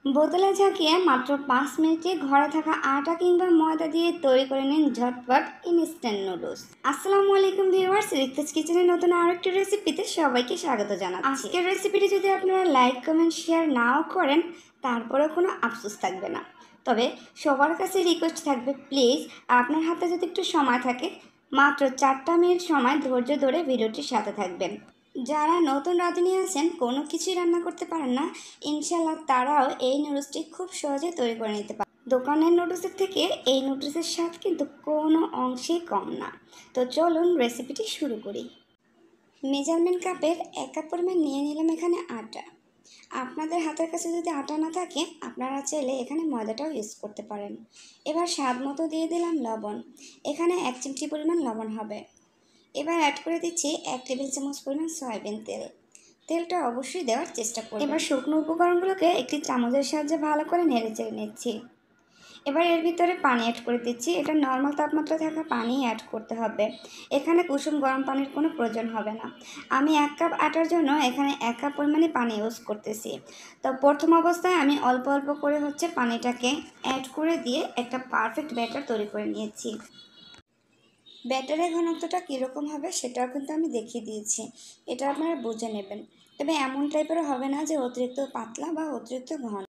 বোতলে ঝাঁকিয়ে মাত্র 5 মিনিটে ঘরে থাকা আটা কিংবা ময়দা দিয়ে তৈরি করে নিন ঝটপট ইনস্ট্যান্ট নুডলস। আসসালামু আলাইকুম ভিউয়ার্স, রিক্তাস কিচেনের নতুন আরেকটি রেসিপিতে সবাইকে স্বাগত জানাচ্ছি। আজকের রেসিপিটি যদি আপনারা লাইক কমেন্ট শেয়ার নাও করেন তারপরেও কোনো আফসোস থাকবে না। তবে সবার কাছে রিকোয়েস্ট থাকবে, প্লিজ আপনার হাতে যদি একটু সময় থাকে মাত্র 4টা মিনিট সময় ধৈর্য ধরে ভিডিওটির সাথে থাকবেন। যারা নতুন রাঁধুনি আছেন, কোনো কিছুই রান্না করতে পারেন না, ইনশাল্লাহ তারাও এই নুডলসটি খুব সহজে তৈরি করে নিতে পারে। দোকানের নুডলসের থেকে এই নুডলসের স্বাদ কিন্তু কোনো অংশেই কম না। তো চলুন রেসিপিটি শুরু করি। মেজারমেন্ট কাপের 1 কাপ পরিমাণ নিয়ে নিলাম এখানে আটা। আপনাদের হাতের কাছে যদি আটা না থাকে আপনারা চাইলে এখানে ময়দাটাও ইউজ করতে পারেন। এবার স্বাদ মতো দিয়ে দিলাম লবণ। এখানে 1 চিমটি পরিমাণ লবণ হবে। এবার অ্যাড করে দিচ্ছি 1 টেবিল চামচ পরিমাণ সয়াবিন তেল। তেলটা অবশ্যই দেওয়ার চেষ্টা করবেন। এবার শুকনো উপকরণগুলোকে একটি চামচের সাহায্যে ভালো করে নেড়ে চেড়ে নিচ্ছি। এবার এর ভিতরে পানি অ্যাড করে দিচ্ছি। এটা নর্মাল তাপমাত্রা থাকা পানি অ্যাড করতে হবে। এখানে কুসুম গরম পানির কোনো প্রয়োজন হবে না। আমি 1 কাপ আটার জন্য এখানে 1 কাপ পরিমাণে পানি ইউজ করতেছি। তো প্রথম অবস্থায় আমি অল্প অল্প করে পানিটাকে অ্যাড করে দিয়ে একটা পারফেক্ট ব্যাটার তৈরি করে নিয়েছি। ব্যাটারের ঘনত্বটা কীরকম হবে সেটাও কিন্তু আমি দেখিয়ে দিয়েছি, এটা আপনারা বুঝে নেবেন। তবে এমন টাইপেরও হবে না যে অতিরিক্ত পাতলা বা অতিরিক্ত ঘন।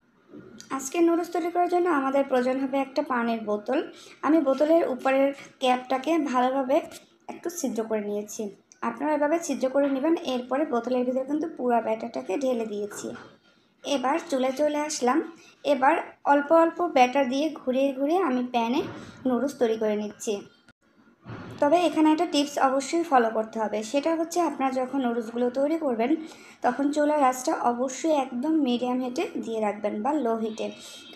আজকে নুডলস তৈরি করার জন্য আমাদের প্রয়োজন হবে একটা পানির বোতল। আমি বোতলের উপরের ক্যাপটাকে ভালোভাবে একটু ছিদ্র করে নিয়েছি। আপনারা এভাবে ছিদ্র করে নেবেন। এরপরে বোতলের ভিতরে কিন্তু পুরো ব্যাটারটাকে ঢেলে দিয়েছি। এবার চুলায় চলে আসলাম। এবার অল্প অল্প ব্যাটার দিয়ে ঘুরিয়ে ঘুরিয়ে আমি প্যানে নুডলস তৈরি করে নিচ্ছি। তবে এখানে একটা টিপস অবশ্যই ফলো করতে হবে, সেটা হচ্ছে আপনারা যখন নুডলসগুলো তৈরি করবেন তখন চুলার আঁচটা অবশ্যই একদম মিডিয়াম হিটে দিয়ে রাখবেন বা লো হিটে।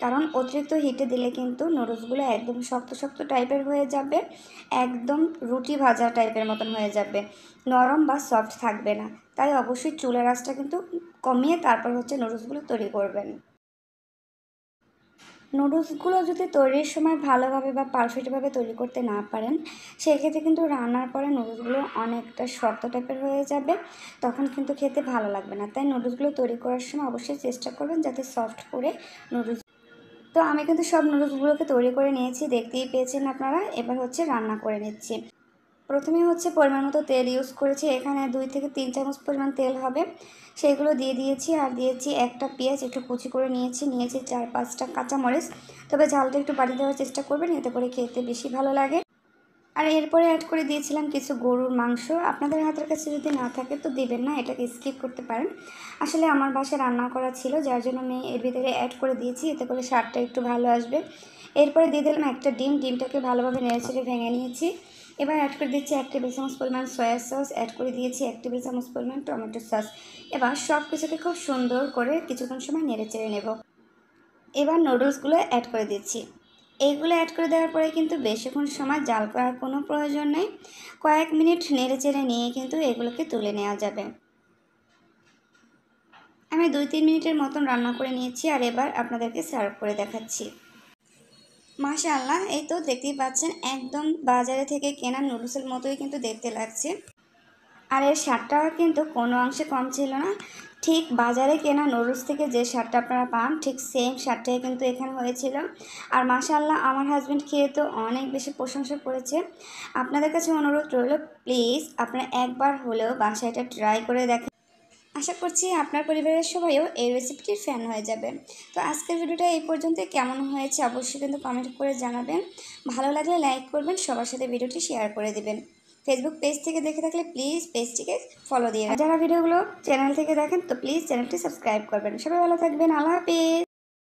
কারণ অতিরিক্ত হিটে দিলে কিন্তু নুডলসগুলো একদম শক্ত শক্ত টাইপের হয়ে যাবে, একদম রুটি ভাজা টাইপের মতন হয়ে যাবে, নরম বা সফট থাকবে না। তাই অবশ্যই চুলার আঁচটা কিন্তু কমিয়ে তারপর নুডলসগুলো তৈরি করবেন। নুডলসগুলো যদি তৈরির সময় ভালোভাবে বা পারফেক্টভাবে তৈরি করতে না পারেন, সেক্ষেত্রে কিন্তু রান্নার পরে নুডলসগুলো অনেকটা শক্ত টাইপের হয়ে যাবে, তখন কিন্তু খেতে ভালো লাগবে না। তাই নুডলসগুলো তৈরি করার সময় অবশ্যই চেষ্টা করবেন যাতে সফট করে নুডলস। তো আমি কিন্তু সব নুডলসগুলোকে তৈরি করে নিয়েছি, দেখতেই পেয়েছেন আপনারা। এবার রান্না করে নিচ্ছি। প্রথমে পরিমাণ মতো তেল ইউজ করেছি। এখানে 2 থেকে 3 চামচ পরিমাণ তেল হবে, সেগুলো দিয়ে দিয়েছি। আর দিয়েছি একটা পেঁয়াজ একটু কুচি করে নিয়েছি 4-5টা কাঁচামরিচ। তবে ঝালটা একটু বাড়িয়ে দেওয়ার চেষ্টা করবেন, এতে করে খেতে বেশি ভালো লাগে। আর এরপরে অ্যাড করে দিয়েছিলাম কিছু গরুর মাংস। আপনাদের হাতের কাছে যদি না থাকে তো দিবেন না, এটাকে স্কিপ করতে পারেন। আসলে আমার বাসায় রান্না করা ছিল, যার জন্য আমি এর ভিতরে অ্যাড করে দিয়েছি, এতে করে স্বাদটা একটু ভালো আসবে। এরপরে দিয়ে দিলাম একটা ডিম। ডিমটাকে ভালোভাবে নেড়েচেড়ে ভেঙে নিয়েছি। এবার অ্যাড করে দিচ্ছি 1 টেবিল চামচ পরিমাণ সয়া সস, অ্যাড করে দিয়েছি 1 টেবিল চামচ পরিমাণ টমেটো সস। এবার সব কিছুকে খুব সুন্দর করে কিছুক্ষণ সময় নেড়েচেড়ে নেব। এবার নুডলসগুলো অ্যাড করে দিচ্ছি। এইগুলো অ্যাড করে দেওয়ার পরে কিন্তু বেশিক্ষণ সময় জাল করার কোনো প্রয়োজন নেই। কয়েক মিনিট নেড়েচেড়ে নিয়ে কিন্তু এগুলোকে তুলে নেওয়া যাবে। আমি 2-3 মিনিটের মতন রান্না করে নিয়েছি। আর এবার আপনাদেরকে সার্ভ করে দেখাচ্ছি। মাশাআল্লাহ, এই তো দেখতেই পাচ্ছেন, একদম বাজারে থেকে কেনা নুডলসের মতোই কিন্তু দেখতে লাগছে। আর এর স্বাদটাও কিন্তু কোনো অংশে কম ছিল না। ঠিক বাজারে কেনা নুডলস থেকে যে স্বাদটা আপনারা পান ঠিক সেম স্বাদটাই কিন্তু এখানে হয়েছিল। আর মাশাআল্লাহ, আমার হাজব্যান্ড খেয়ে তো অনেক বেশি প্রশংসা করেছে। আপনাদের কাছে অনুরোধ রইল, প্লিজ আপনারা একবার হলেও বাসায় এটা ট্রাই করে দেখেন। আশা করছি আপনার পরিবারের সবাইও এই রেসিপিটির ফ্যান হয়ে যাবে। তো আজকের ভিডিওটা এই পর্যন্ত কেমন হয়েছে অবশ্যই কিন্তু কমেন্ট করে জানাবেন। ভালো লাগলে লাইক করবেন, সবার সাথে ভিডিওটি শেয়ার করে দেবেন। ফেসবুক পেজ থেকে দেখে থাকলে প্লিজ পেজটিকে ফলো দিয়ে, যারা ভিডিওগুলো চ্যানেল থেকে দেখেন তো প্লিজ চ্যানেলটি সাবস্ক্রাইব করবেন। সবাই ভালো থাকবেন, আল্লাহ হাফেজ।